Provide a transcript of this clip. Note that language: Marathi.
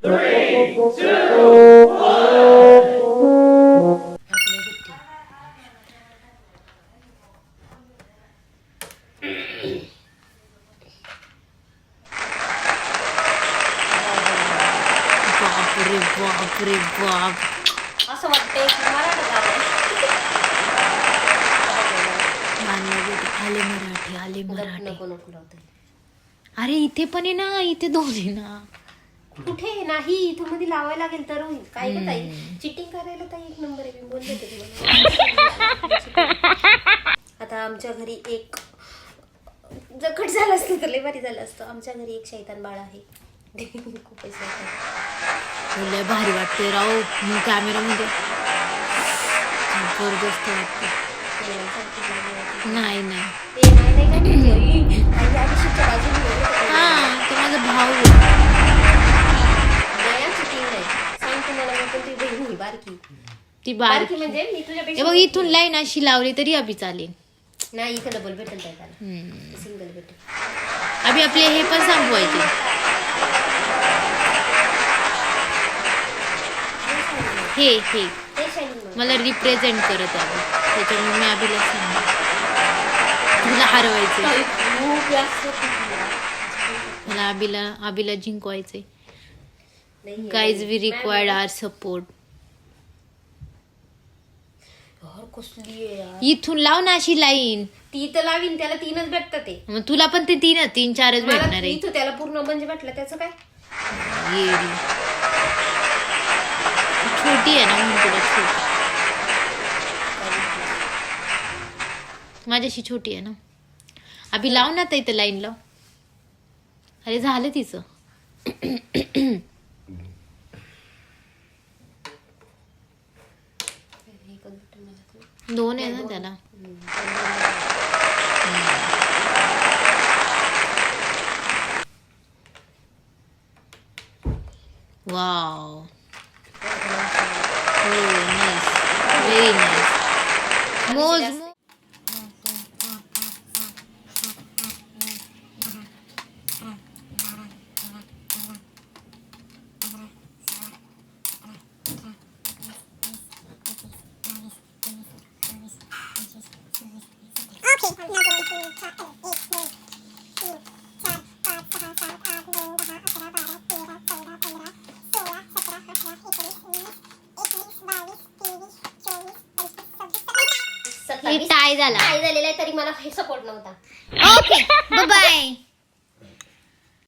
बापरे बापरे बाप, असं वाटतंय की मराठी आले मराठी, आले मराठी. नको नको लावते. अरे इथे पण आहे ना, इथे दोन आहे ना. कुठे नाही, इथं मध्ये लावायला लागेल तर होईल. काय ग ताई, चिटिंग करायला ताई एक नंबर आहे. मी बोलले होते तुम्हाला. आता आमच्या घरी एक जखट झालं असतं तर लय भारी झालं असतं. आमच्या घरी एक शैतान बाळ आहे. खूपच शैतान. लय भारी वाटते राव, मी कॅमेरामध्ये जबरदस्त वाटते. नाही नाही, हा तो माझा भाऊ आहे. ती बारकी म्हणजे मी हे तुझ्यापेक्षा बघ, इथून लाईन अशी लावली तरी अभि चालेल. नाही, इथं डबल भेटेल त्याला, सिंगल भेटेल. अभि आपले हे पण संपवायचे. हे मला रिप्रेझेंट करत आहे, त्याच्यामुळे मी अभिला सांग, तुला हरवायचे, मला अभिला जिंकवायचे. Guys we required our support. इथून लाव ना अशी लाईन. ती तर लावीन, त्याला 3च भेटतात ते. मग तुला पण ते 3-4च भेटणार आहे. इथं त्याला पूर्ण म्हणजे भेटलं, त्याचं काय. येडी छोटी आहे ना म्हणून तुला छोटी, माझ्याशी छोटी आहे ना. अभि लाव ना तर इथं लाईन लाव. अरे झालं तिचं. दोन आहे ना त्याला. वाव, हो नाईस, व्हेरी नाईस. मोज टाय झाला. काय झालेलं आहे तरी मला हे सपोर्ट नव्हता. Okay, bye.